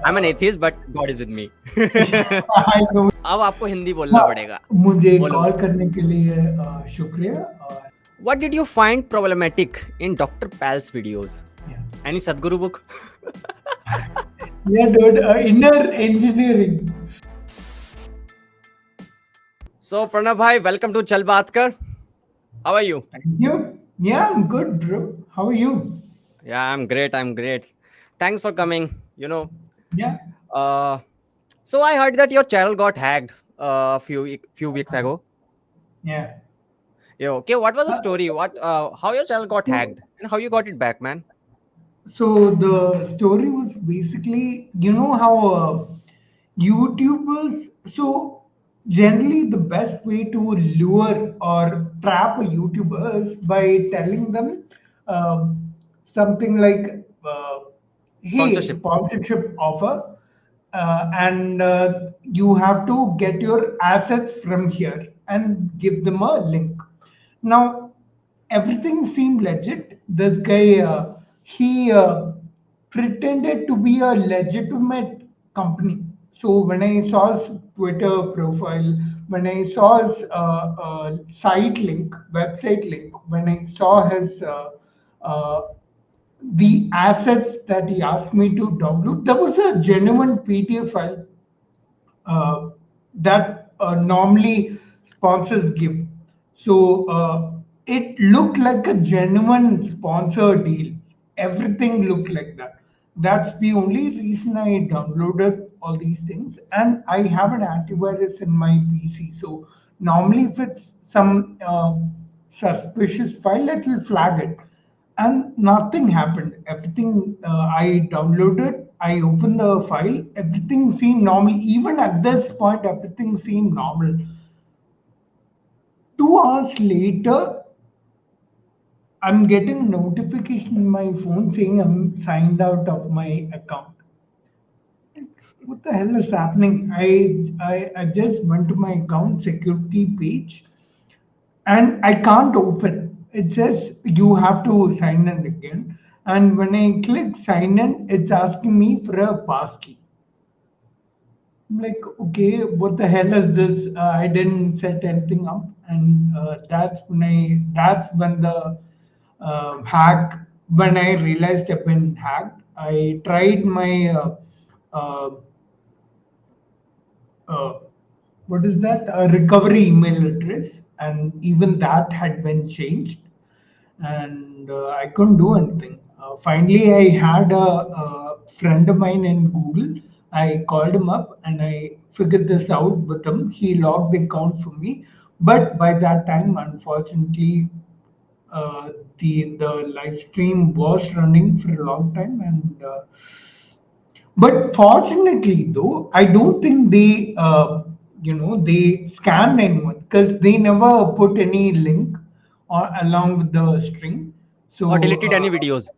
I'm an atheist, but God is with me. I know. अब आपको हिंदी बोलना पड़ेगा. मुझे बोलो. कॉल करने के लिए शुक्रिया. What did you find problematic in Dr. Pal's videos? Yeah. Any Sadhguru book? Yeah, dude, inner engineering. So, Pranav Bhai, welcome to Chal Baat Kar. How are you? Thank you. Yeah, I'm good, bro. How are you? Yeah, I'm great. I'm great. Thanks for coming. Yeah. Uh, so I heard that your channel got hacked a few weeks ago. Yeah. Yeah. Okay. What was the Uh, story? How your channel got so, hacked and how you got it back, man? so the story was basically, you know how YouTubers, so generally the best way to lure or trap a YouTuber is by telling them something like, hey, Sponsorship. sponsorship offer, and you have to get your assets from here and give them a link. Now, everything seemed legit. This guy, he pretended to be a legitimate company. So when I saw his Twitter profile, when I saw his site link, website link, when I saw his uh, the assets that he asked me to download, there was a genuine PDF file uh, that normally sponsors give. So it looked like a genuine sponsor deal. Everything looked like that. That's the only reason I downloaded all these things. And I have an antivirus in my PC. So normally, if it's some suspicious file, it will flag it, and nothing happened. Everything I downloaded, I opened the file, everything seemed normal. Even at this point, everything seemed normal. 2 hours later, I'm getting notification in my phone saying I'm signed out of my account. What the hell is happening? I just went to my account security page and I can't open. It says you have to sign in again. And when I click sign in, it's asking me for a passkey. I'm like, okay, what the hell is this? I didn't set anything up, and that's when the hack. When I realized I've been hacked, I tried my uh, uh, what is that? A recovery email address, and even that had been changed, and I couldn't do anything. Finally, I had a friend of mine in Google. I called him up and I figured this out with him. He logged the account for me, but by that time, unfortunately, uh, the live stream was running for a long time, and but fortunately, though, I don't think they, they scanned anyone because they never put any link or along with the string. Or So deleted any videos?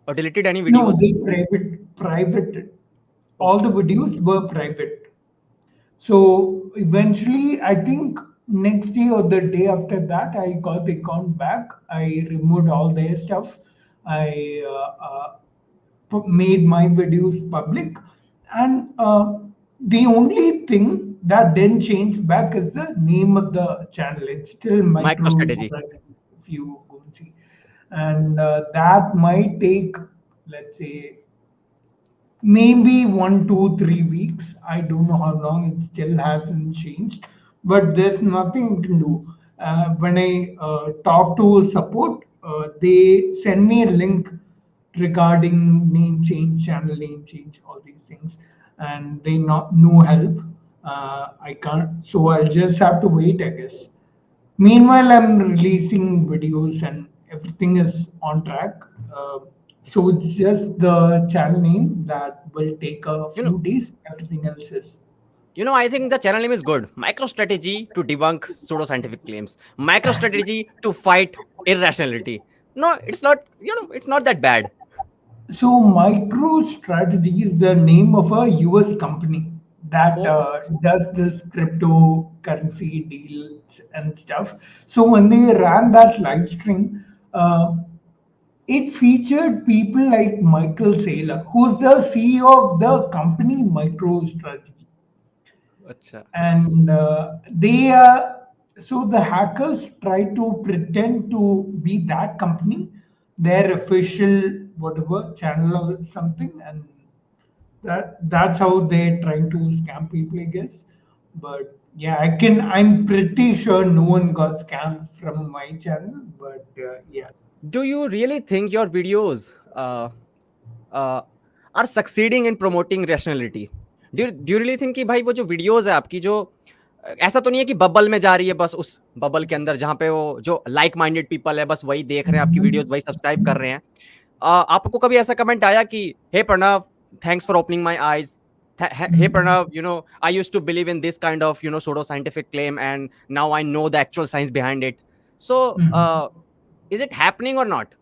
Or deleted any no, videos? they private. All the Okay. videos were private. So eventually, I think next day or the day after that, I got the account back. I removed all their stuff. I made my videos public, and the only thing that didn't change back is the name of the channel. It's still micro MicroStrategy. strategy if you go and see, and that might take, let's say, maybe 1, 2, 3 weeks. I don't know how long. It still hasn't changed, but there's nothing you can do. When I talk to support, they send me a link regarding name change, channel name change, all these things, and they not no help. I can't, so I'll just have to wait, I guess. Meanwhile, I'm releasing videos and everything is on track. So it's just the channel name that will take a You know, few days. Everything else is. I think the channel name is good. MicroStrategy to debunk pseudoscientific claims. MicroStrategy to fight irrationality. No, it's not. It's not that bad. So MicroStrategy is the name of a US company that Oh, does this cryptocurrency deals and stuff. So when they ran that live stream, uh, It featured people like Michael Saylor, who's the CEO of the company MicroStrategy. अच्छा. And they so the hackers try to pretend to be that company, their official whatever channel or something, and that's how they're trying to scam people, I guess. But yeah, I'm pretty sure no one got scammed from my channel, but yeah. Do you really think your videos uh, are succeeding in promoting rationality? Do you really think कि भाई वो जो videos है आपकी जो ऐसा तो नहीं है कि बबल में जा रही है, बस उस बबल के अंदर जहाँ पे वो जो लाइक माइंडेड पीपल है बस वही देख रहे हैं आपकी वीडियोस, वही सब्सक्राइब कर रहे हैं? आपको कभी ऐसा कमेंट आया कि hey Pranav, thanks for opening my eyes, hey Pranav, I used to believe in this kind of pseudo scientific claim, and now I know the actual science behind it. So is it happening or not?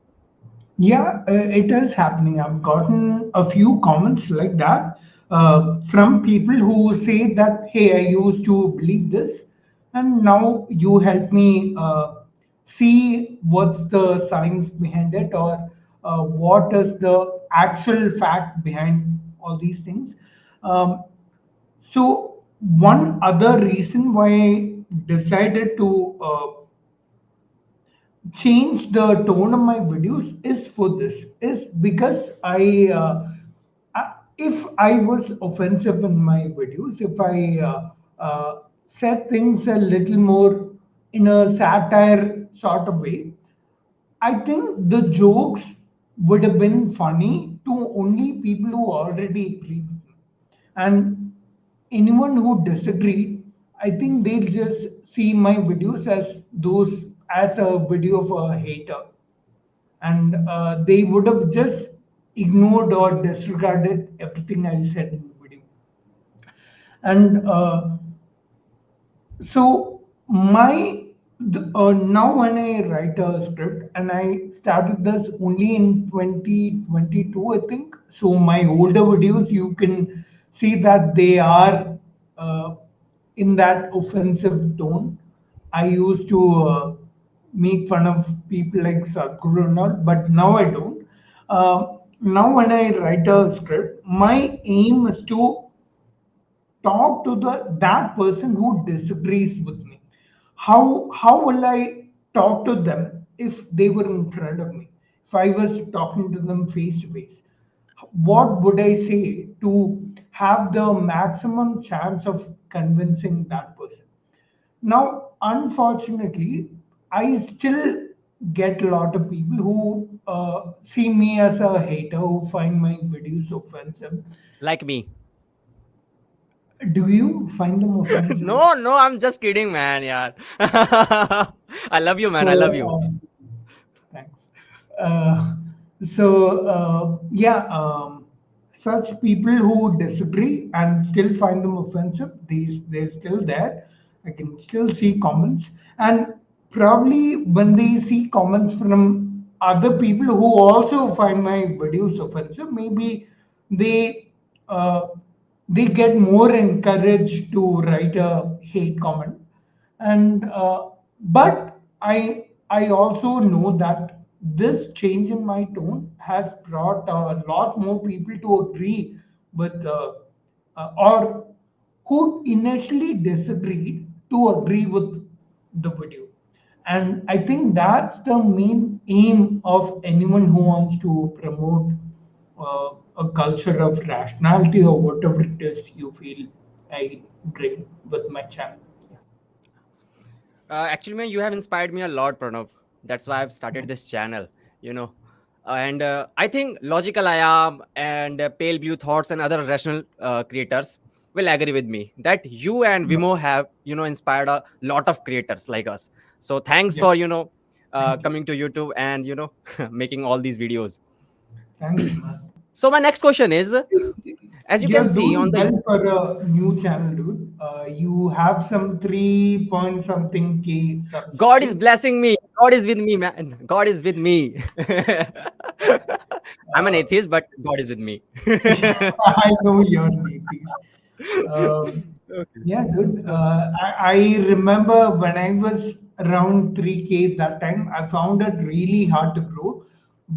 Yeah, it is happening. I've gotten a few comments like that from people who say that, hey, I used to believe this, and now you help me see what's the science behind it, or what is the actual fact behind all these things. Um, so, one other reason why I decided to change the tone of my videos is for this, is because if I was offensive in my videos, if I said things a little more in a satire sort of way, I think the jokes would have been funny to only people who already agree with me. And anyone who disagreed, I think they'll just see my videos as those as a video of a hater, and they would have just ignored or disregarded everything I said in the video. And so now when I write a script, and I started this only in 2022, I think. So my older videos, you can see that they are uh, in that offensive tone. I used to make fun of people like Sadhguru and all, but now I don't. Now when I write a script, my aim is to talk to the that person who disagrees with me. How will I talk to them if they were in front of me? If I was talking to them face to face, what would I say to have the maximum chance of convincing that person? Now, unfortunately, I still get a lot of people who see me as a hater, who find my videos offensive. Like me. Do you find them offensive? No, no, I'm just kidding, man. Yeah. I love you, man. I love So, you. thanks. Uh, yeah, such people who disagree and still find them offensive, they're still there. I can still see comments, and probably when they see comments from other people who also find my videos offensive, maybe they uh, they get more encouraged to write a hate comment. And but I also know that this change in my tone has brought a lot more people to agree with or who initially disagreed to agree with the video. And I think that's the main aim of anyone who wants to promote a culture of rationality, or whatever it is you feel I bring with my channel. Actually, man, you have inspired me a lot, Pranav. That's why I've started this channel, you know. And I think Logical I Am and Pale Blue Thoughts and other rational creators will agree with me that you and Vimo have, inspired a lot of creators like us. So thanks Yeah, for, thank you. coming to YouTube and, making all these videos. Thanks, man. So my next question is, as you can You're see on doing the well for a new channel, dude. You have some 3 point something K God is subscribers. blessing me. God is with me, man. God is with me. I'm an Uh, atheist, but God is with me. I know you're an atheist. Um, Okay. yeah, dude. I remember when I was around 3K that time, I found it really hard to grow.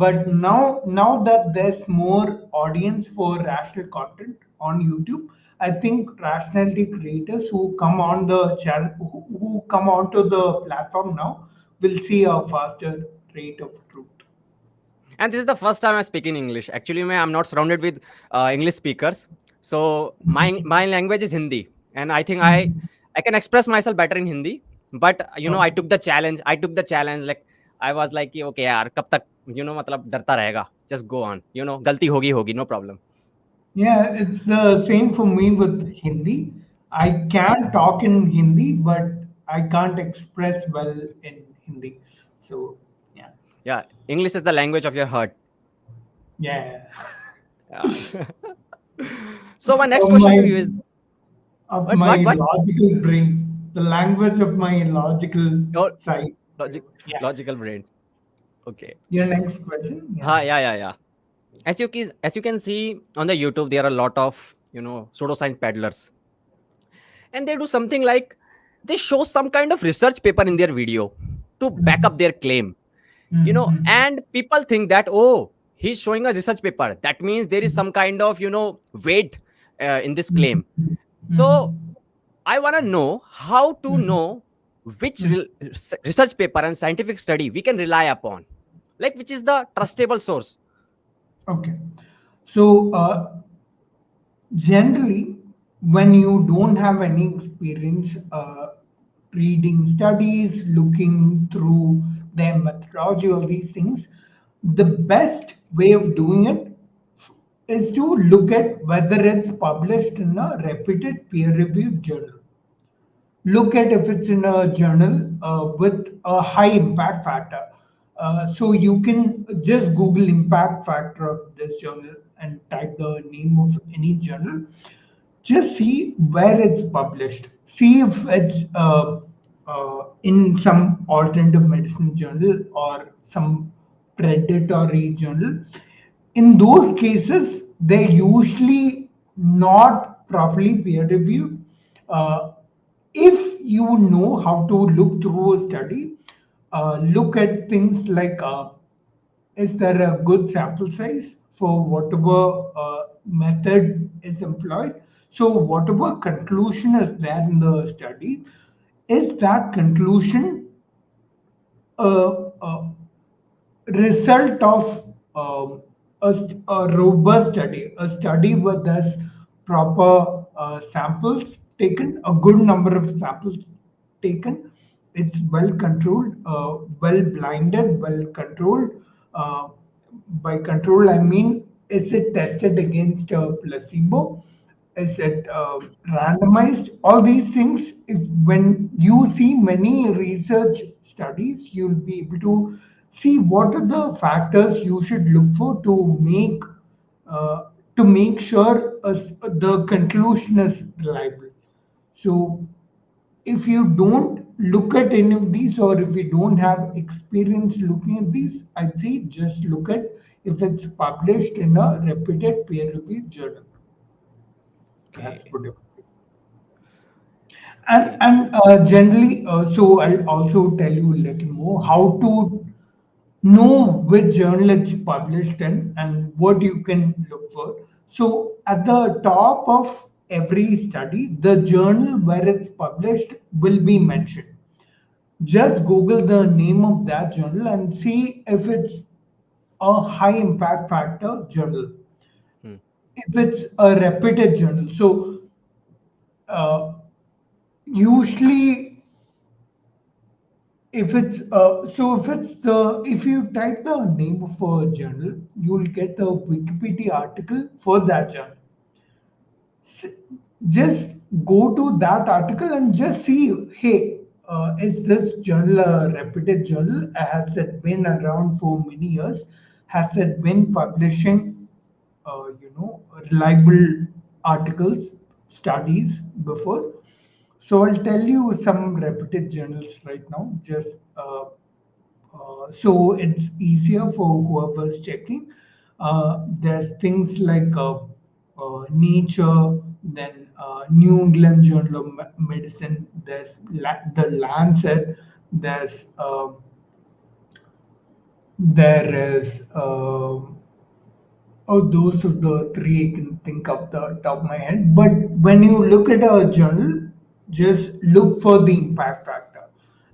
But now that there's more audience for rational content on YouTube, I think rationality creators who come on the channel, who come onto the platform now, will see a faster rate of truth. And this is the first time I speak in English. Actually, I'm not surrounded with English speakers. So my language is Hindi, and I think I can express myself better in Hindi. But I Okay. took the challenge. I took the challenge. Like I was like, कि, okay, यार, कब तक मतलब डरता रहेगा. Just go on. गलती होगी होगी. No problem. Yeah, it's the same for me with Hindi. I can talk in Hindi, but I can't express well in Hindi. So, yeah, Yeah, English is the language of your heart. yeah. Yeah. So my next Of question my to you is of what my what what? logical brain, the language of my logical Your side. logic Yeah. logical brain. Okay. Your next question? Yeah. Yeah. As you can see on the YouTube, there are a lot of pseudoscience peddlers, and they do something like they show some kind of research paper in their video to back up their claim. Mm-hmm. And people think that, oh, he's showing a research paper. That means there is some kind of weight in this claim. So I want to know how to know which research paper and scientific study we can rely upon, like which is the trustable source. Okay. So, generally, when you don't have any experience reading studies, looking through their methodology, all these things, the best way of doing it is to look at whether it's published in a reputed peer reviewed journal. Look at if it's in a journal with a high impact factor. So you can just Google impact factor of this journal and type the name of any journal. Just see where it's published. See if it's in some alternative medicine journal or some predatory journal. In those cases, they're usually not properly peer reviewed. Uh, if you know how to look through a study, look at things like is there a good sample size for whatever method is employed? So, whatever conclusion is there in the study, is that conclusion a result of a robust study, a study where there's proper samples taken, a good number of samples taken. It's well controlled, well blinded, well controlled. Uh, by control, I mean, is it tested against a placebo? Is it randomized? All these things, if when you see many research studies, you'll be able to see what are the factors you should look for uh, to make sure the conclusion is reliable. So if you don't look at any of these, or if you don't have experience looking at these, I'd say just look at if it's published in a reputed peer reviewed journal. That's Okay. what I would say. Okay. And generally, so I'll also tell you a little more how to know which journal it's published in and what you can look for. So at the top of every study, the journal where it's published will be mentioned. Just Google the name of that journal and see if it's a high impact factor journal, Hmm. if it's a reputed journal. So uh, usually if you type the name of a journal, you'll get a Wikipedia article for that journal. S- just go to that article and just see, hey, is this journal a reputed journal? Has it been around for many years? Has it been publishing reliable articles, studies before? So I'll tell you some reputed journals right now. Just so it's easier for whoever's checking. There's things like Nature, then New England Journal of Medicine. There's the Lancet. There's There is, oh, those are the three I can think of the top of my head. But when you look at a journal, just look for the impact factor.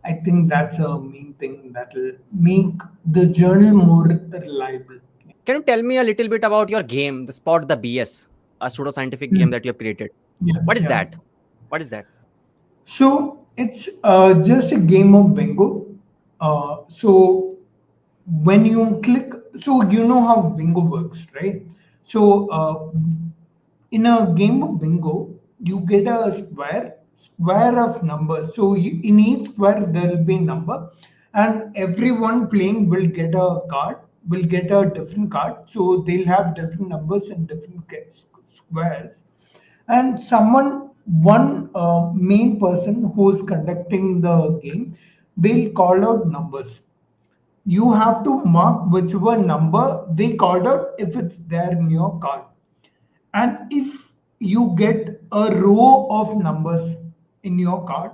I think that's a main thing that will make the journal more reliable. Can you tell me a little bit about your game, the Spot the BS, a pseudoscientific Yeah. game that you have created? Yeah, What is yeah. that? What is that? So it's just a game of bingo. So when you click, so you know how bingo works, right? So in a game of bingo, you get a square of numbers. So in each square there will be number, and everyone playing will get a card, will get a different card. So they'll have different numbers and different squares, and someone one main person who is conducting the game, they'll call out numbers. You have to mark whichever number they called out if it's there in your card. And if you get a row of numbers in your card,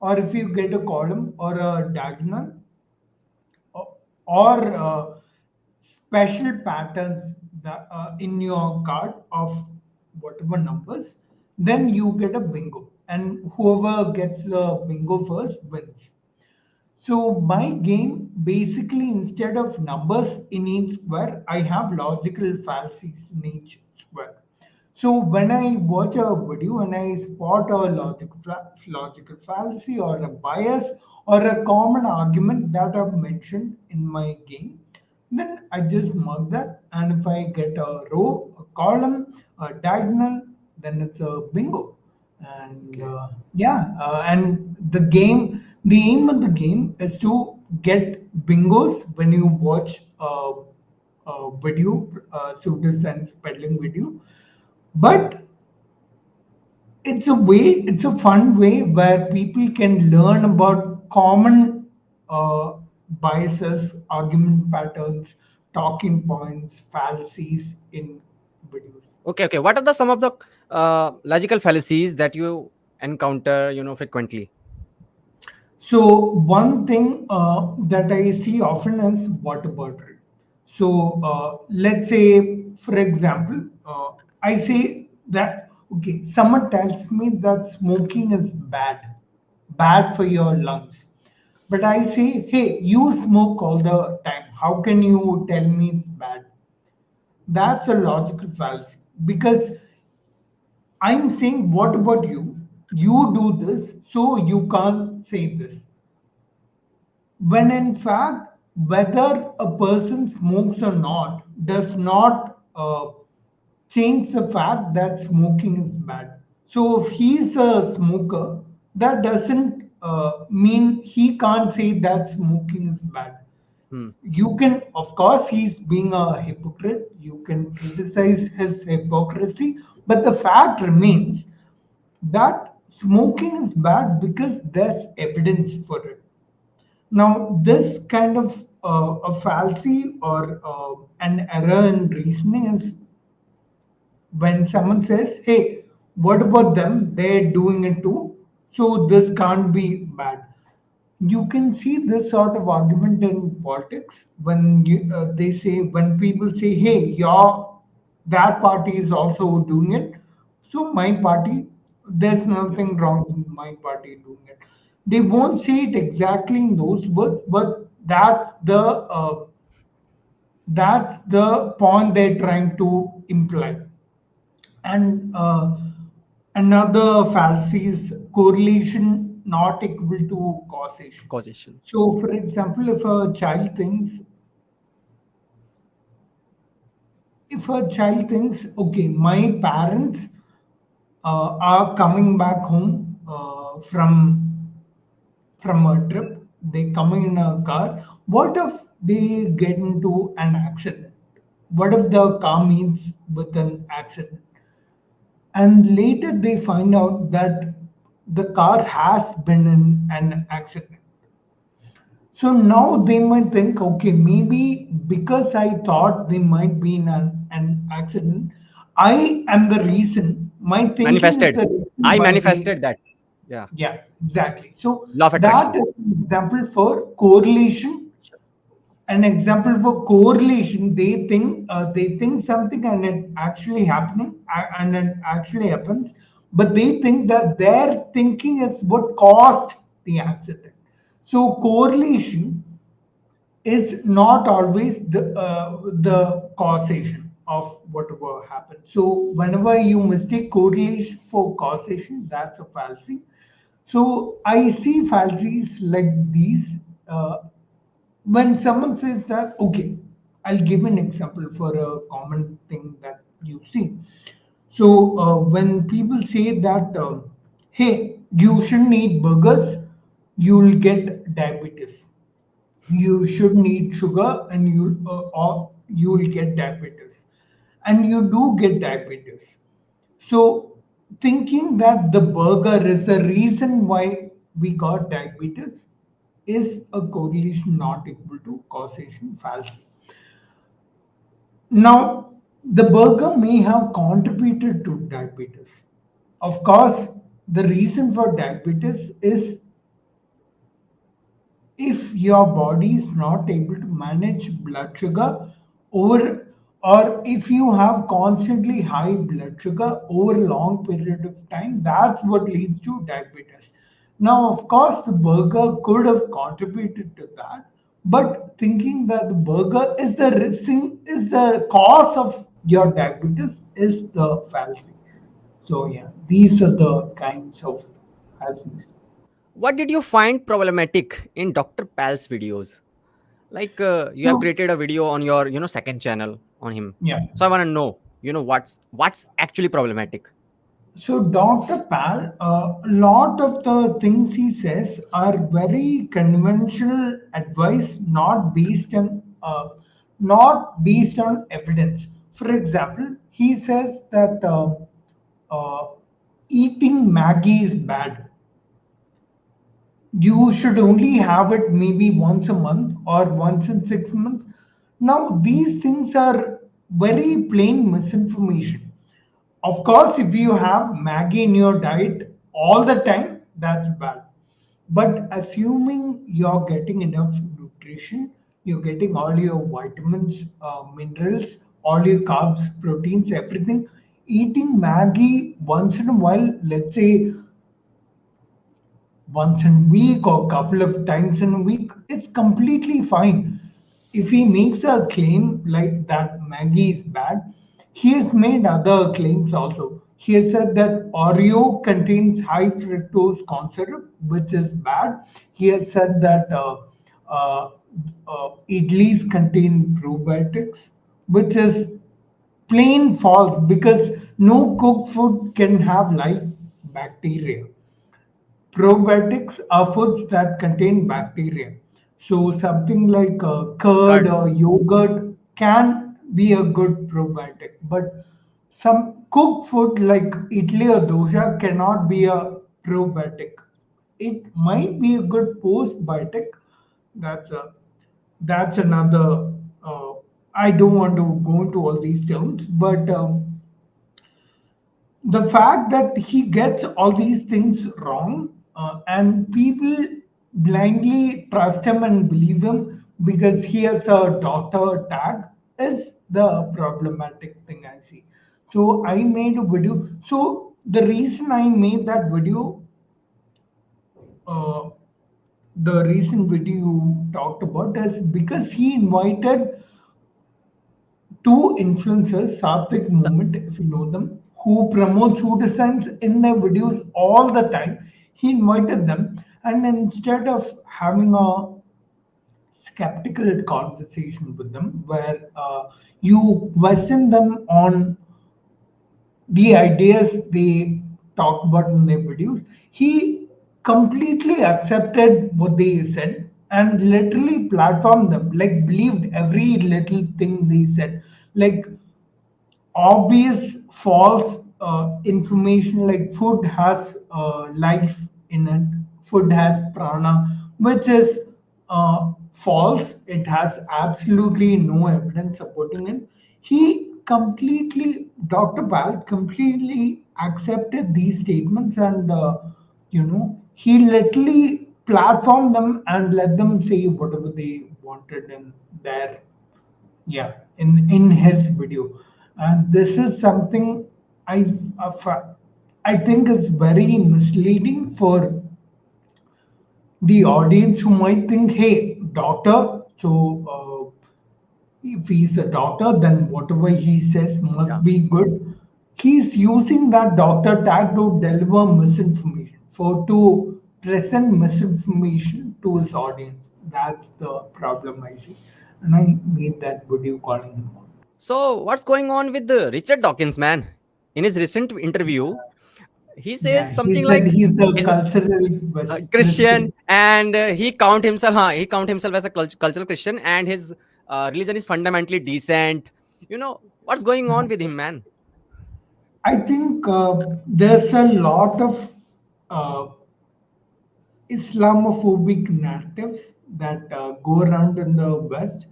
or if you get a column or a diagonal, or special patterns that, in your card of whatever numbers, then you get a bingo, and whoever gets the bingo first wins. So my game basically, instead of numbers in each square, I have logical fallacies in each square. So when I watch a video and I spot a logical fallacy or a bias or a common argument that I've mentioned in my game, then I just mark that. And if I get a row, a column, a diagonal, then it's a bingo. And Okay. yeah, and the aim of the game is to get bingos when you watch a video, pseudoscience peddling video. But it's a fun way where people can learn about common uh, biases, argument patterns, talking points, fallacies in videos. Okay, okay. What are the some of the logical fallacies that you encounter, frequently? So one thing that I see often is water bottle. So let's say, for example, I say that okay, someone tells me that smoking is bad for your lungs. But I say, hey, you smoke all the time. How can you tell me it's bad? That's a logical fallacy because I'm saying, what about you? You do this, so you can't say this. When in fact, whether a person smokes or not does not change the fact that smoking is bad. So if he's a smoker, that doesn't mean he can't say that smoking is bad. Hmm. You can, of course, he's being a hypocrite. You can criticize his hypocrisy, but the fact remains that smoking is bad because there's evidence for it. Now, this kind of a fallacy or an error in reasoning is when someone says, hey, what about them? They're doing it too. So this can't be bad. You can see this sort of argument in politics when they say, when people say, hey, that party is also doing it. So my party, there's Okay. nothing wrong with my party doing it. They won't say it exactly in those words, but that's the point they're trying to imply. And another fallacy is correlation not equal to causation. Causation. So, for example, if a child thinks, okay, my parents are coming back home from a trip, they coming in a car. What if they get into an accident? What if the car meets with an accident? And later they find out that the car has been in an accident. So now they might think, okay, maybe because I thought they might be in an accident, I am the reason. My thinking is Manifested. the reason I why they. manifested that. Yeah. Yeah, exactly. So Law of that attraction. is an example for correlation an example for correlation, they think something and it actually happening and it actually happens, but they think that their thinking is what caused the accident. So correlation is not always the causation of whatever happened. So whenever you mistake correlation for causation, that's a fallacy. So I see fallacies like these. When someone says that, okay, I'll give an example for a common thing that you see. So when people say that, hey, you shouldn't eat burgers, you'll get diabetes. You shouldn't eat sugar, and or you'll get diabetes, and you do get diabetes. So thinking that the burger is the reason why we got diabetes is a correlation not equal to causation fallacy. Now, the burger may have contributed to diabetes. Of course, the reason for diabetes is if your body is not able to manage blood sugar over, or if you have constantly high blood sugar over a long period of time, that's what leads to diabetes. Now of course the burger could have contributed to that, but thinking that the burger is the is the cause of your diabetes is the fallacy. So yeah, these are the kinds of fallacies. What did you find problematic in Dr. Pal's videos? Like you have So created a video on your second channel on him, yeah. so I want to know what's actually problematic. So, Dr. Pal, a lot of the things he says are very conventional advice, not based on evidence. For example, he says that uh, eating Maggie is bad. You should only have it maybe once a month or once in 6 months. Now, these things are very plain misinformation. Of course, if you have Maggie in your diet all the time, that's bad. But assuming you're getting enough nutrition, you're getting all your vitamins, minerals, all your carbs, proteins, everything, eating Maggie once in a while, let's say once in a week or couple of times in a week, it's completely fine. If he makes a claim like that Maggie is bad, he has made other claims also. He has said that Oreo contains high fructose corn syrup, which is bad. He has said that uh, idlis contain probiotics, which is plain false because no cooked food can have live bacteria. Probiotics are foods that contain bacteria. So something like curd Curd. or yogurt can be a good probiotic, but some cooked food like idli or dosa cannot be a probiotic. It might be a good postbiotic. That's a that's another. I don't want to go into all these terms, but the fact that he gets all these things wrong, and people blindly trust him and believe him because he has a doctor tag is the problematic thing I see. So I made a video. So the reason I made that video, uh, the recent video you talked about, is because he invited two influencers, Satvik So, Movement, if you know them, who promote pseudoscience in their videos all the time. He invited them, and instead of having a skeptical conversation with them, where you question them on the ideas they talk about in their videos, he completely accepted what they said and literally platformed them, like believed every little thing they said. Like obvious false information like food has life in it, food has prana, which is false. It has absolutely no evidence supporting it. He completely, Dr. Bal completely accepted these statements, and he literally platformed them and let them say whatever they wanted in their, yeah, in his video. And this is something I I think is very misleading for the audience who might think, hey, doctor, so if he's a doctor, then whatever he says must Yeah. be good. He's using that doctor tag to deliver misinformation, for to present misinformation to his audience. That's the problem I see. And I made that video calling him out. So what's going on with the Richard Dawkins, man? In his recent interview, he says Yeah, he something said like he's a is cultural Christian, Christian. and he count himself as a cultural Christian, and his religion is fundamentally decent. What's going on with him, man? I think there's a lot of uh, Islamophobic narratives that go around in the West,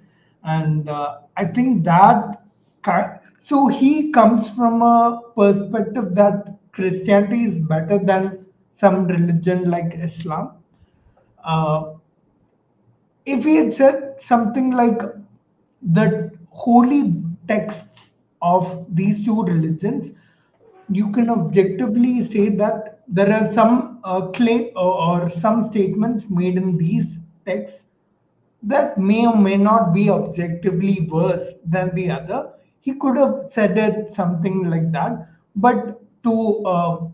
and I think that so he comes from a perspective that Christianity is better than some religion like Islam. Uh, if he had said something like the holy texts of these two religions, you can objectively say that there are some claim or some statements made in these texts that may or may not be objectively worse than the other. He could have said it something like that, but to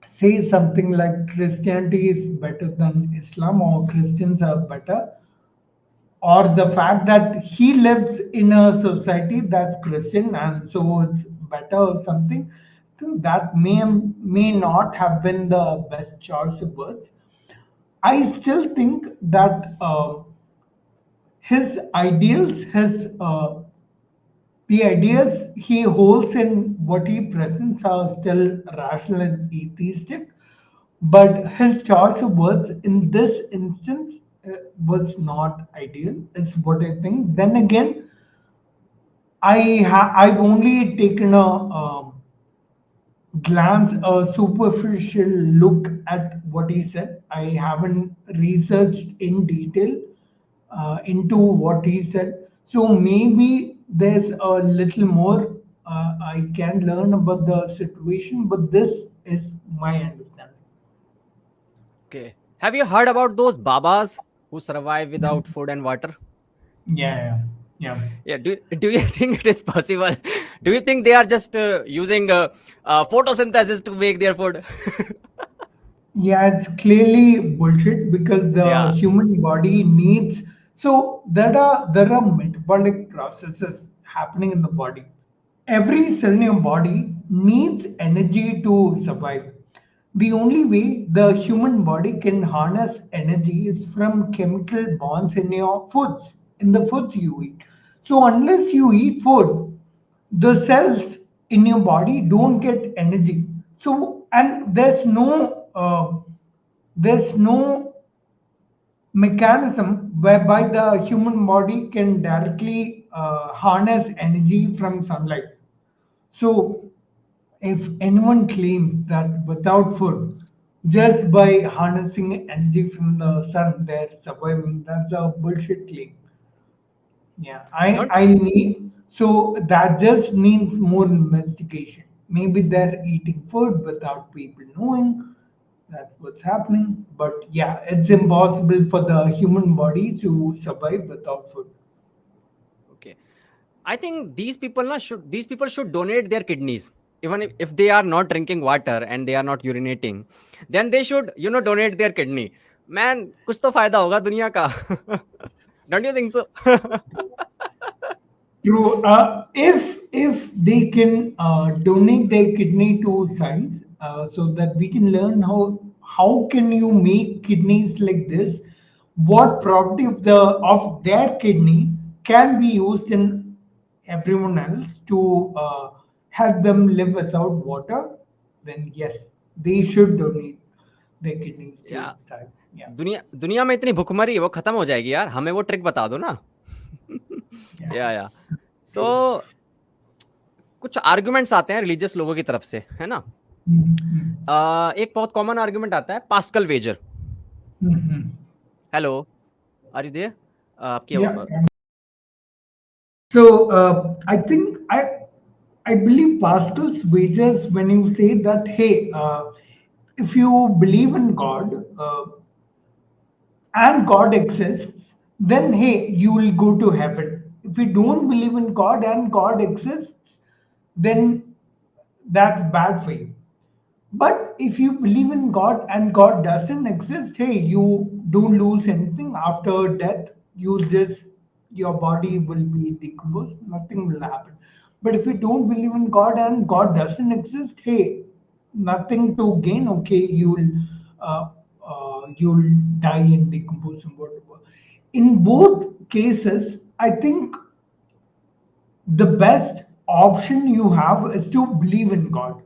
say something like Christianity is better than Islam or Christians are better, or the fact that he lives in a society that's Christian and so it's better or something, I think that may not have been the best choice of words. I still think that his ideals, his the ideas he holds and what he presents are still rational and atheistic, but his choice of words in this instance was not ideal, is what I think. Then again, I've only taken a glance, a superficial look at what he said. I haven't researched in detail into what he said. So maybe there's a little more I can learn about the situation, but this is my understanding. Okay. Have you heard about those babas who survive Yeah, without food and water? yeah, yeah. Yeah. Do you think it is possible? Do you think they are just using photosynthesis to make their food? Yeah, it's clearly bullshit because the Yeah. human body needs, so there are metabolic processes happening in the body. Every cell in your body needs energy to survive. The only way the human body can harness energy is from chemical bonds in your foods, in the foods you eat. So unless you eat food, the cells in your body don't get energy. So and there's no mechanism whereby the human body can directly harness energy from sunlight. So if anyone claims that without food, just by harnessing energy from the sun, they're surviving, that's a bullshit claim. Yeah, I Don't I need, so that just needs more investigation. Maybe they're eating food without people knowing that's what's happening. But yeah, it's impossible for the human body to survive without food. okay. I think these people should donate their kidneys. Even if they are not drinking water and they are not urinating, then they should donate their kidney. Man, कुछ तो फायदा होगा दुनिया का. Don't you think so? True. If they can donate their kidney to science, so that we can learn how can you make kidneys like this, what property of their kidney can be used in everyone else to help them live without water, then yes, they should donate their kidneys to या science. Yeah, दुनिया दुनिया में इतनी भुखमरी वो खत्म हो जाएगी यार. हमें वो ट्रिक बता दो ना. yeah, या सो true. कुछ आर्गुमेंट्स आते हैं रिलीजियस लोगों की तरफ से, है ना. Mm-hmm. एक बहुत कॉमन आर्गुमेंट आता है Pascal wager. Mm-hmm. Hello. Are you there? आपकी Yeah. So I think I believe Pascal's wagers when you say that, hey, if you believe in God and God exists, then hey, you will go to heaven. If you don't believe in God and God exists, then that's bad for you. But if you believe in God and God doesn't exist, hey, you don't lose anything after death. You just, your body will be decomposed, nothing will happen. But if you don't believe in God and God doesn't exist, hey, nothing to gain. Okay, uh, you'll die and decompose and whatever. In both cases, I think the best option you have is to believe in God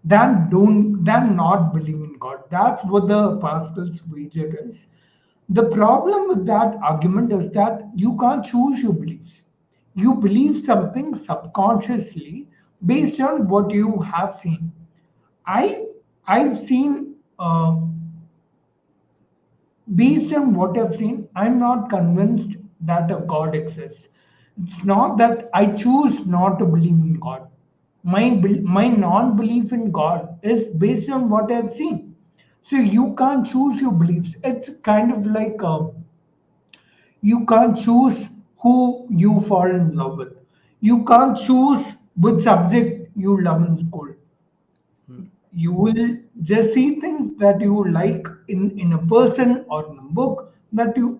than not believe in God. That's what the Pascal's wager is. The problem with that argument is that you can't choose your beliefs. You believe something subconsciously based on what you have seen. I I've seen based on what I've seen, I'm not convinced that a God exists. It's not that I choose not to believe in God. My non-belief in God is based on what I've seen. So you can't choose your beliefs. It's kind of like you can't choose who you fall in love with. You can't choose which subject you love in school. Hmm. You will just see things that you like in a person or in a book that you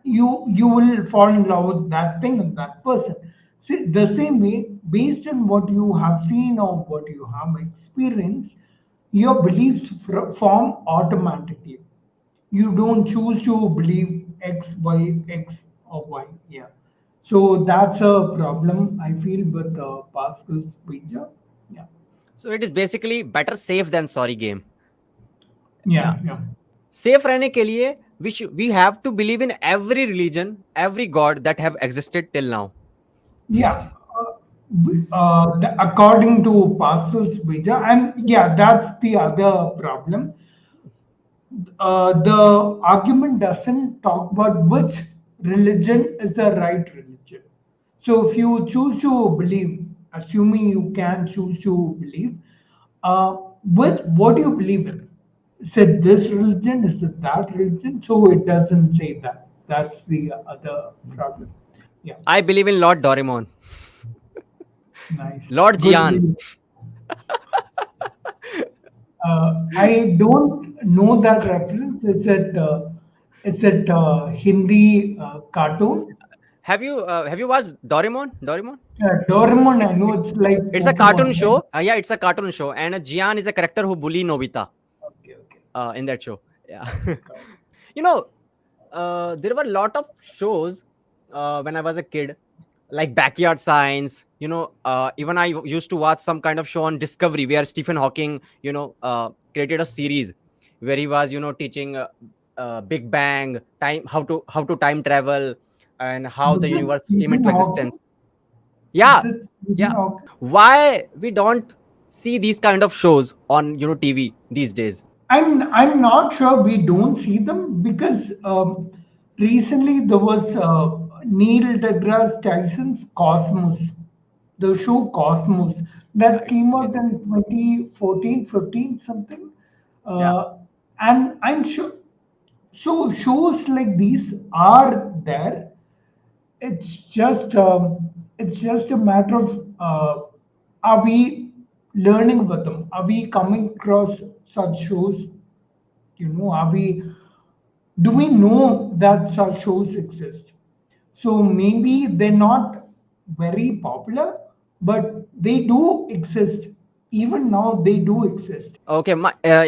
will fall in love with that thing and that person. See, the same way, based on what you have seen or what you have experienced, your beliefs form automatically. You don't choose to believe x or y. Yeah, so that's a problem I feel with Pascal's wager. Yeah. So it is basically better safe than sorry game. Yeah. Yeah, yeah. Safe रहने के लिए we have to believe in every religion, every god that have existed till now. Yeah, according to Pascal's wager, and yeah, that's the other problem. The argument doesn't talk about which religion is the right religion. So if you choose to believe, assuming you can choose to believe, what do you believe in? Is it this religion? Is it that religion? So it doesn't say that. That's the other problem. Yeah, I believe in Lord Doraemon, nice. Lord Good. Jian. I don't know that reference. Is it Hindi cartoon? Have you watched Doraemon? Doraemon? Doraemon, I It's know it, it's like it's a cartoon Pokemon, right? show. Yeah, it's a cartoon show, and Jian is a character who bully Nobita Okay, okay. in that show. Yeah. Got it. you know, there were a lot of shows when I was a kid, like Backyard Science. Even I used to watch some kind of show on Discovery where Stephen Hawking, created a series where he was, teaching Big Bang, time, how to time travel, and how Was the it universe came Stephen into Hawking? existence. Is Yeah, it Stephen yeah. Hawking? Why we don't see these kind of shows on TV these days? I'm not sure we don't see them because recently there was Neil deGrasse Tyson's Cosmos, the show Cosmos Yeah, that it's came out amazing. in 2014, 15 something, Yeah. and I'm sure. So shows like these are there. It's just a matter of are we learning about them? Are we coming across such shows? Are we do we know that such shows exist? So maybe they're not very popular, but they do exist. Even now, they do exist. Okay,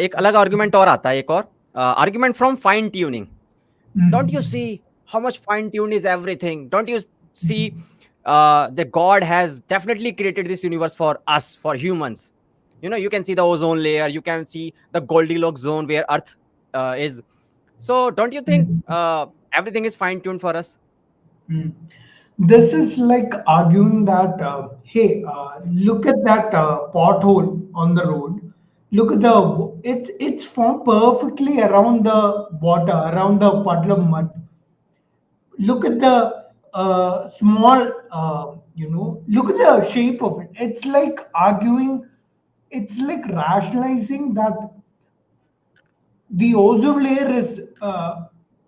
एक अलग argument और आता है, एक और argument from fine tuning. Don't you see how much fine tuned is everything? Don't you see that God has definitely created this universe for us, for humans? You can see the ozone layer, you can see the Goldilocks zone where Earth is. So don't you think Mhm. everything is fine tuned for us? Mm. This is like arguing that, hey, look at that pothole on the road. Look at it's formed perfectly around the water, around the puddle of mud. look at the small, look at the shape of it. It's like arguing, it's like rationalizing that the ozone layer is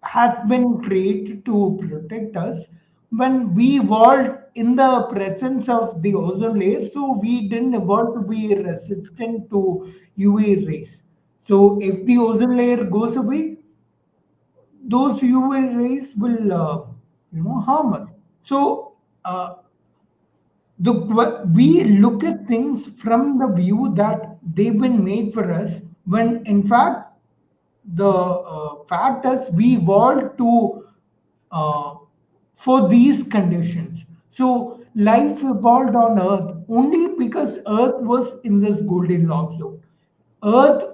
has been created to protect us when we evolved in the presence of the ozone layer, so we didn't evolve to be resistant to UV rays. So if the ozone layer goes away, those UV rays will harm us. So uh, we look at things from the view that they've been made for us, when in fact the fact is we evolved to uh, for these conditions. So life evolved on Earth only because Earth was in this Goldilocks zone. Earth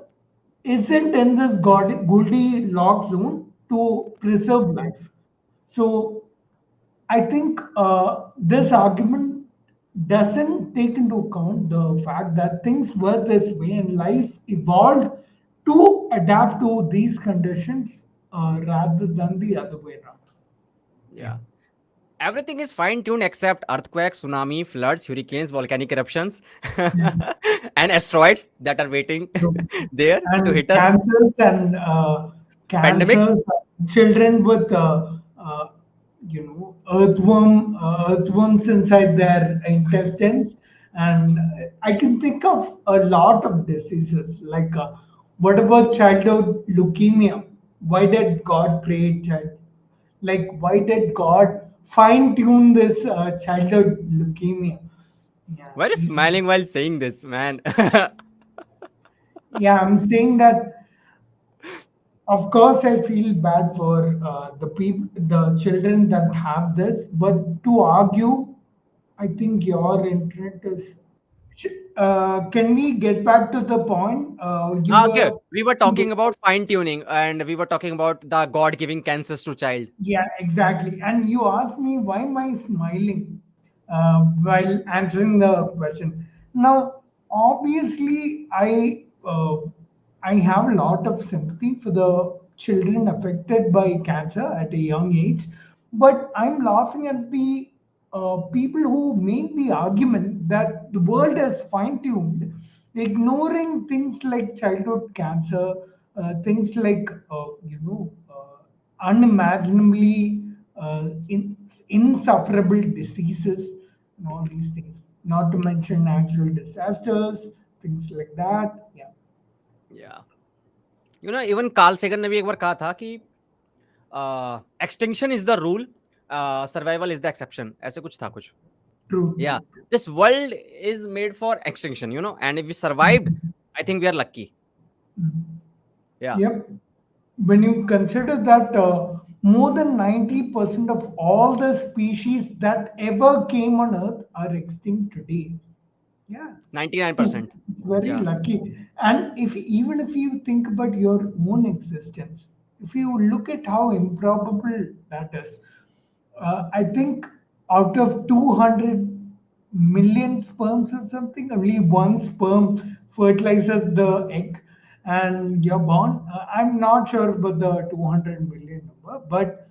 isn't in this Goldilocks zone to preserve life. So I think this argument doesn't take into account the fact that things were this way and life evolved to adapt to these conditions rather than the other way around. Yeah. Yeah. Everything is fine tuned except earthquakes, tsunami, floods, hurricanes, volcanic eruptions, Mhm. and asteroids that are waiting True. there to And hit us. Pandemics. cancers, children with earthworms inside their intestines, and I can think of a lot of diseases. Like, what about childhood leukemia? Why did God create child? Like, why did God fine tune this childhood leukemia? Yeah, Why are you these are. smiling while saying this, man? Yeah, I'm saying that. Of course, I feel bad for the children that have this. But to argue, I think your internet is. Can we get back to the point? You Okay, were. we were talking about fine tuning and we were talking about the God giving cancers to child. Yeah, exactly. And you asked me why am I smiling while answering the question. Now, obviously, I have a lot of sympathy for the children affected by cancer at a young age, but I'm laughing at the people who make the argument that the world is fine tuned, ignoring things like childhood cancer, things like unimaginably insufferable diseases and all these things. Not to mention natural disasters, things like that. Yeah, Yeah. Even Carl Sagan ने भी एक बार कहा था कि extinction is the rule, survival is the exception, ऐसे कुछ था कुछ. true, Yeah, true, true. this world is made for extinction, and if we survived, I think we are lucky. Yeah. Yep. When you consider that more than 90% of all the species that ever came on Earth are extinct today. Yeah, it's, 99%. it's very Yeah. lucky. And if even if you think about your own existence, if you look at how improbable that is, I think out of 200 million sperms or something, only one sperm fertilizes the egg and you're born. I'm not sure about the 200 million number, but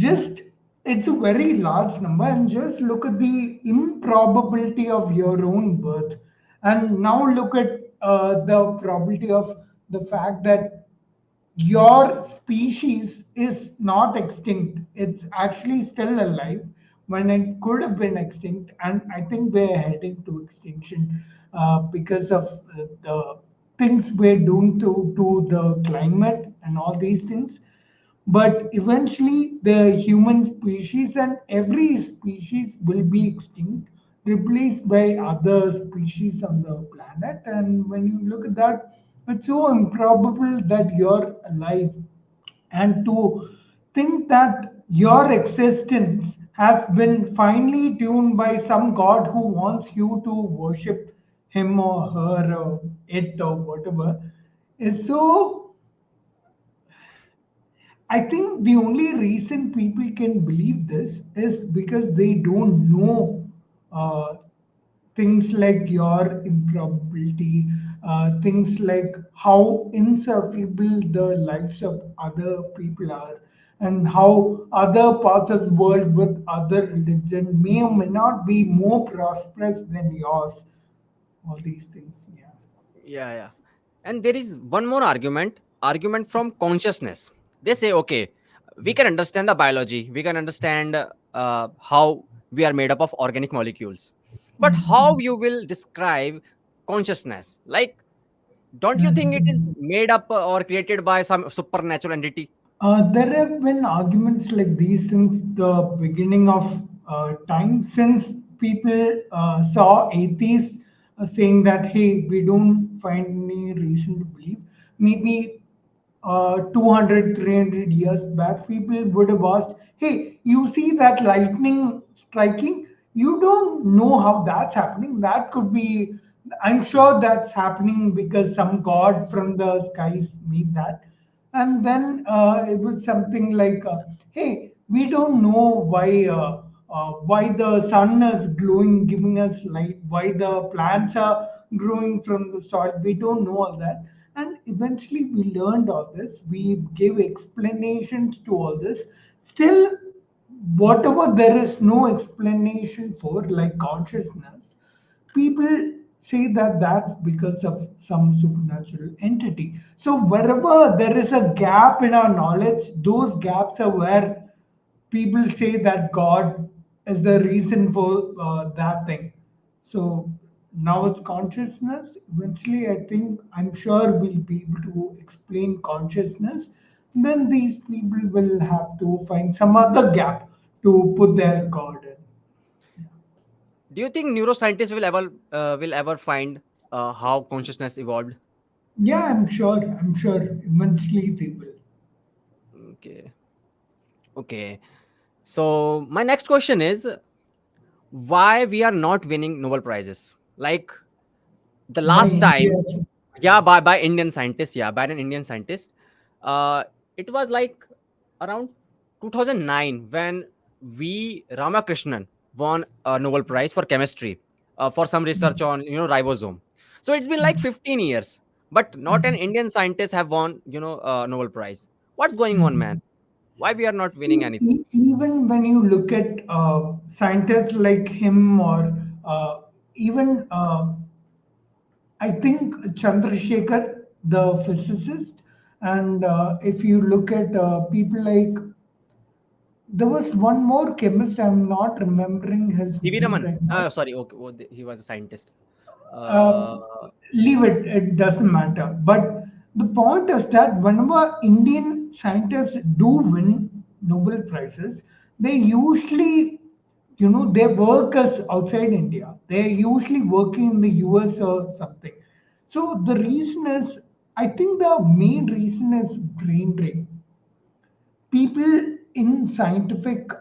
just it's a very large number, and just look at the improbability of your own birth, and now look at the probability of the fact that your species is not extinct, it's actually still alive when it could have been extinct. And I think we're heading to extinction because of the things we're doing to the climate and all these things. But eventually the human species and every species will be extinct, replaced by other species on the planet. And when you look at that, it's so improbable that you're alive, and to think that your existence has been finely tuned by some god who wants you to worship him or her or it or whatever is so. I think the only reason people can believe this is because they don't know uh, things like your improbability, things like how insufferable the lives of other people are, and how other parts of the world with other religion may or may not be more prosperous than yours. All these things, yeah. Yeah, yeah. And there is one more argument from consciousness. They say, okay, we can understand the biology, we can understand how we are made up of organic molecules, but how Mhm. you will describe consciousness? Like, don't you think it is Mhm. made up or created by some supernatural entity? There have been arguments like these since the beginning of time, since people saw atheists saying that, hey, we don't find any reason to believe. Maybe 200, 300 years back, people would have asked, hey, you see that lightning striking? You don't know how that's happening. That could be, I'm sure that's happening because some god from the skies made that. And then it was something like, hey, we don't know why the sun is glowing, giving us light, why the plants are growing from the soil. We don't know all that. And eventually we learned all this, we gave explanations to all this. Still, whatever there is no explanation for, like consciousness, people say that that's because of some supernatural entity. So wherever there is a gap in our knowledge, those gaps are where people say that God is the reason for that thing. So now it's consciousness. Eventually, I think, I'm sure we'll be able to explain consciousness. Then these people will have to find some other gap to put their God in. Do you think neuroscientists will ever find how consciousness evolved? Yeah, I'm sure. I'm sure eventually they will. Okay. Okay. So my next question is, why we are not winning Nobel prizes? Like the By last India. time, yeah, by Indian scientists, yeah, by an Indian scientist. Uh, it was like around 2009 when V Ramakrishnan won a Nobel Prize for chemistry for some research on ribosome. So it's been like 15 years, but not an Indian scientist have won Nobel Prize. What's going on, man? Why we are not winning See, anything? even when you look at scientists like him, or even I think Chandrasekhar, the physicist, and if you look at people like, there was one more chemist, I'm not remembering his C.V. name Raman. right now. Sorry, okay, he was a scientist. uh, Uh, Leave it, it doesn't matter. But the point is that whenever Indian scientists do win Nobel Prizes, they usually, their work is outside India. They're usually working in the US or something. So the reason is, I think the main reason is brain drain. People in scientific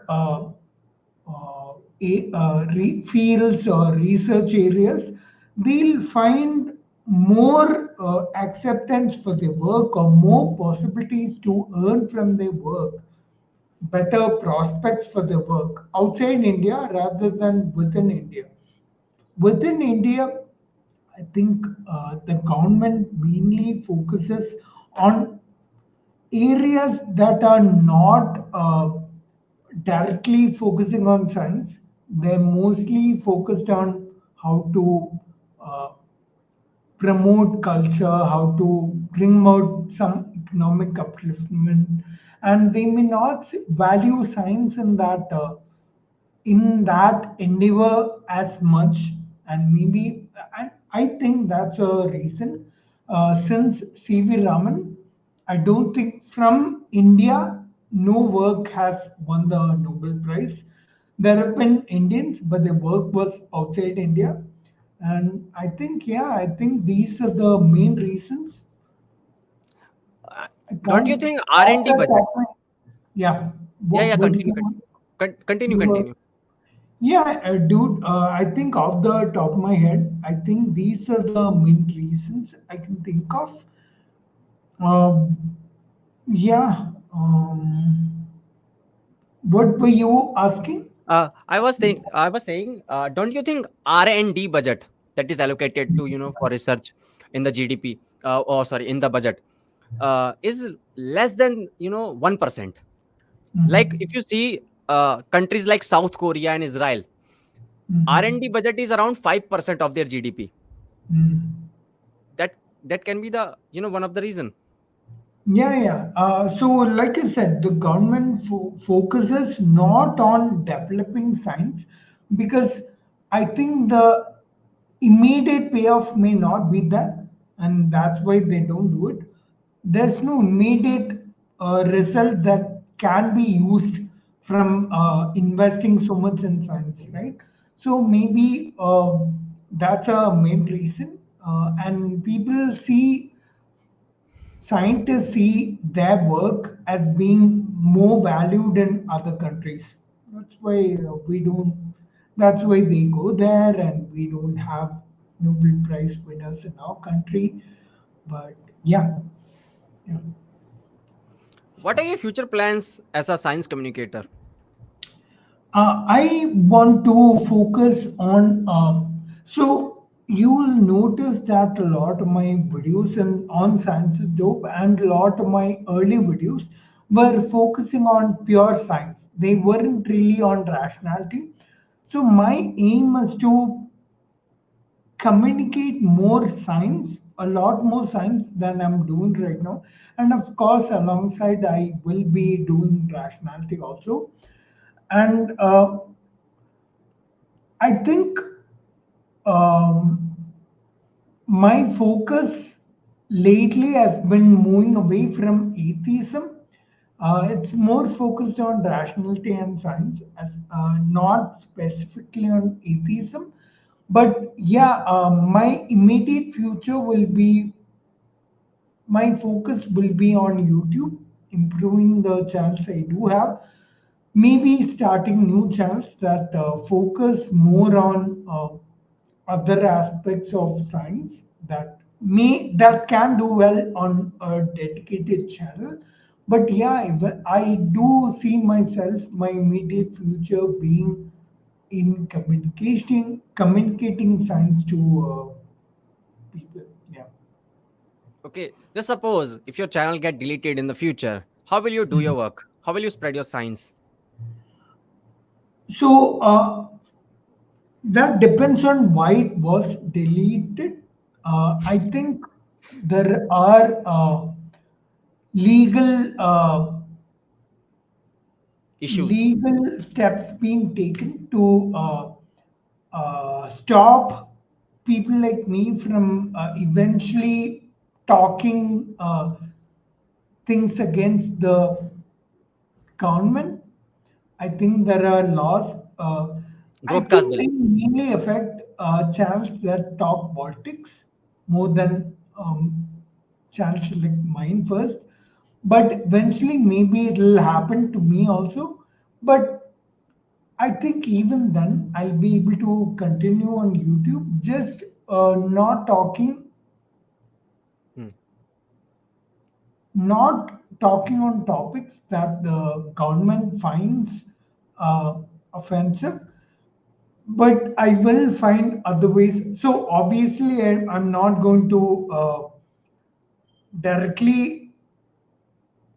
fields or research areas, they'll find more acceptance for their work, or more possibilities to earn from their work, better prospects for their work outside India rather than within India. Within India, I think the government mainly focuses on areas that are not directly focusing on science. They're mostly focused on how to uh, promote culture, how to bring out some economic upliftment, and they may not value science in that endeavor as much. And maybe I think that's a reason. Since CV Raman, I don't think from India no work has won the Nobel Prize. There have been Indians, but their work was outside India. And I think, yeah, I think these are the main reasons. uh, I don't you can't think off R&D the budget? top of my, yeah. Yeah, yeah. What do Continue, you want? continue, You were, continue. yeah, dude, I think off the top of my head, I think these are the main reasons I can think of. Um, yeah. What were you asking? I was saying, don't you think R&D budget that is allocated to for research in the GDP, or sorry, in the budget, is less than 1%? Like Mhm. if you see countries like South Korea and Israel, R&D Mhm. budget is around 5% of their GDP. Mhm. That that can be the, one of the reason. Yeah, yeah. So, like I said, the government focuses not on developing science because I think the immediate payoff may not be there, and that's why they don't do it. There's no immediate result that can be used from investing so much in science, right? So maybe that's a main reason, and people see scientists see their work as being more valued in other countries. That's why we don't. That's why they go there, and we don't have Nobel Prize winners in our country. But yeah, yeah. What are your future plans as a science communicator? I want to focus on. So you will notice that a lot of my videos on science is dope, and a lot of my early videos were focusing on pure science. They weren't really on rationality. So my aim is to communicate more science, a lot more science than I'm doing right now. And of course, alongside, I will be doing rationality also. And I think um, my focus lately has been moving away from atheism. It's more focused on rationality and science, as not specifically on atheism. But yeah, my immediate future will be my focus will be on YouTube, improving the channels I do have, maybe starting new channels that focus more on other aspects of science that can do well on a dedicated channel. But yeah, I do see myself, my immediate future being in communicating science to people. Yeah. Okay, just suppose if your channel get deleted in the future, how will you do your work? How will you spread your science? So that depends on why it was deleted. I think there are legal Issues. legal steps being taken to stop people like me from eventually talking things against the government. I think there are laws. I Broadcast think they billing. mainly affect channels that talk politics more than channels like mine first. But eventually, maybe it'll happen to me also. But I think even then, I'll be able to continue on YouTube, just not talking, Hmm. not talking on topics that the government finds uh, offensive, but I will find other ways. So obviously, I'm not going to directly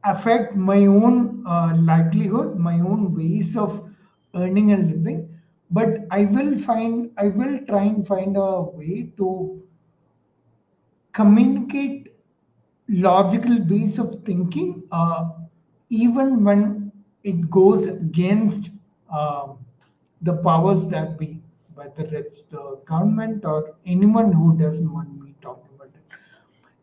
affect my own livelihood, my own ways of earning a living, but I will try and find a way to communicate logical ways of thinking, even when it goes against um, the powers that be, whether it's the government or anyone who doesn't want me talking about it.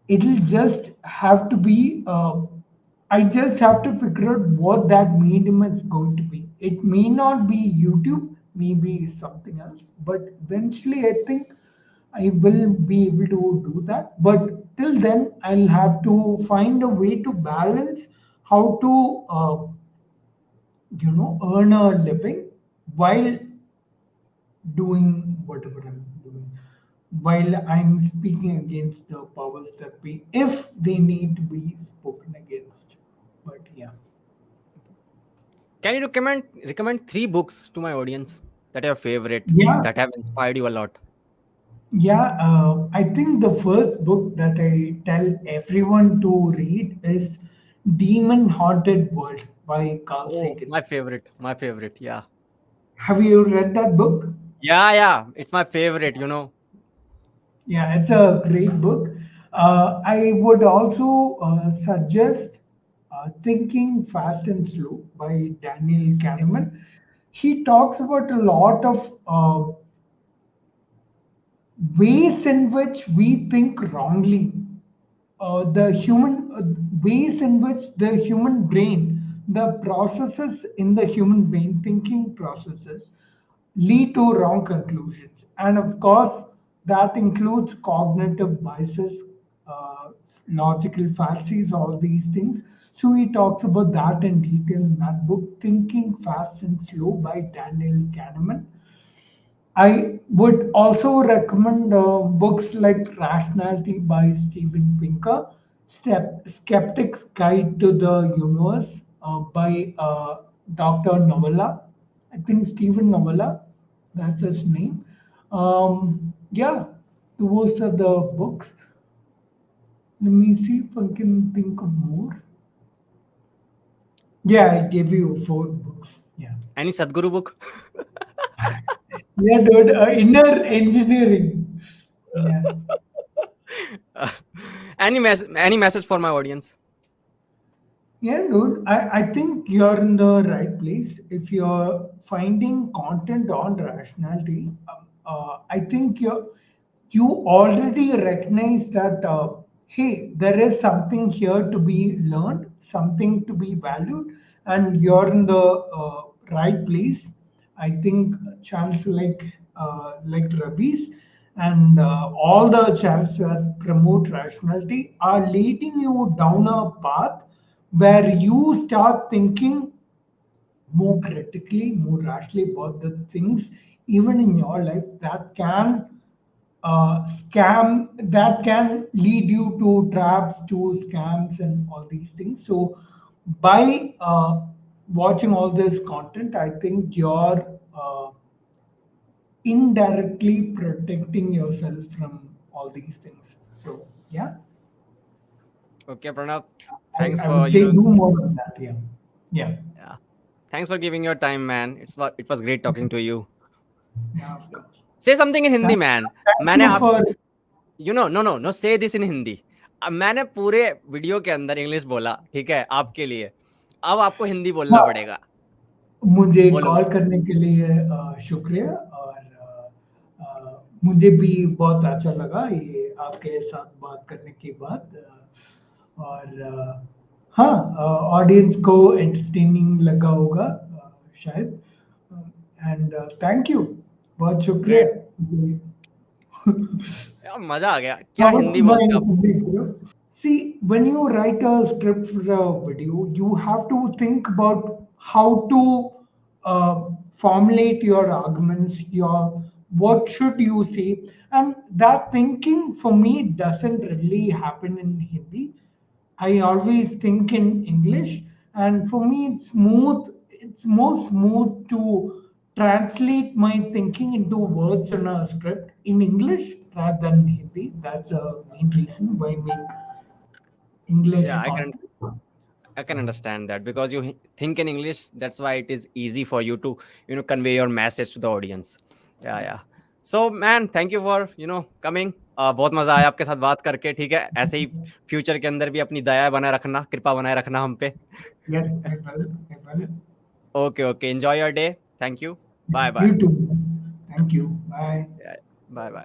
It'll just have to be, I just have to figure out what that medium is going to be. It may not be YouTube, maybe something else, but eventually I think I will be able to do that. But till then, I'll have to find a way to balance how to, earn a living while doing whatever I'm doing, while I'm speaking against the powers that be, if they need to be spoken against. But yeah. Can you recommend three books to my audience that are your favorite, Yeah, that have inspired you a lot? yeah. I think the first book that I tell everyone to read is Demon Haunted World by Carl Oh, Sagan. my favorite. Yeah, Have you read that book? yeah. It's my favorite. You know. Yeah, it's a great book. I would also suggest Thinking Fast and Slow by Daniel Kahneman. He talks about a lot of ways in which we think wrongly, the human ways in which the human brain, the processes in the human brain, thinking processes, lead to wrong conclusions. And of course, that includes cognitive biases, uh, logical fallacies, all these things. So he talks about that in detail in that book, Thinking Fast and Slow by Daniel Kahneman. I would also recommend books like Rationality by Steven Pinker, Skeptic's Guide to the Universe by Dr. Novella. I think Stephen Novella, that's his name. Yeah, those are the books. Let me see if I can think of more. Yeah, I gave you four books. Yeah. Any Sadhguru book? Yeah, dude, inner engineering. Yeah. Any message for my audience? Yeah, dude, I think you're in the right place. If you're finding content on rationality, I think you already recognize that, hey, there is something here to be learned, something to be valued, and you're in the right place. I think channels like Ravi's and all the channels that promote rationality are leading you down a path where you start thinking more critically, more rationally about the things, even in your life, that can that can lead you to traps, to scams, and all these things. So, by watching all this content, I think you're indirectly protecting yourself from all these things. So, yeah, Okay, Pranav. Thanks I for would say do more of that. Yeah, yeah, yeah. Thanks for giving your time, man. It was great talking to you. yeah, of course. Say something in Hindi, Thank, man. thank मैंने you आप for. No से this in Hindi. अब मैंने पूरे video के अंदर English बोला, ठीक है, आपके लिए। अब आपको हिंदी बोलना हाँ, पड़ेगा। मुझे बोलो, कॉल बोलो। करने के लिए शुक्रिया और मुझे भी बहुत अच्छा लगा ये आपके साथ बात करने के बाद और हाँ, ऑडियंस को एंटरटेनिंग लगा होगा शायद एंड थैंक यू, बहुत शुक्रिया। ग्रेट। यार मज़ा आ गया। क्या Now, what's हिंदी my बोलते हो आप? video? See, when you write a script for a video, you have to think about how to formulate your arguments, your what should you say, and that thinking for me doesn't really happen in Hindi. I always think in English, and for me, it's smooth. It's more smooth to translate my thinking into words in a script in English rather than Hindi. That's a main reason why I make English Yeah, content. I can understand that because you think in English. That's why it is easy for you to convey your message to the audience. Yeah. So man, thank you for coming. बहुत मजा आया आपके साथ बात करके। ठीक है, ऐसे ही फ्यूचर के अंदर भी अपनी दया बनाए रखना, कृपा बनाए रखना हम पे। Yes, I will. I will. Okay okay, enjoy your day. Thank you. Bye bye. You too. Thank you. Bye. Bye bye.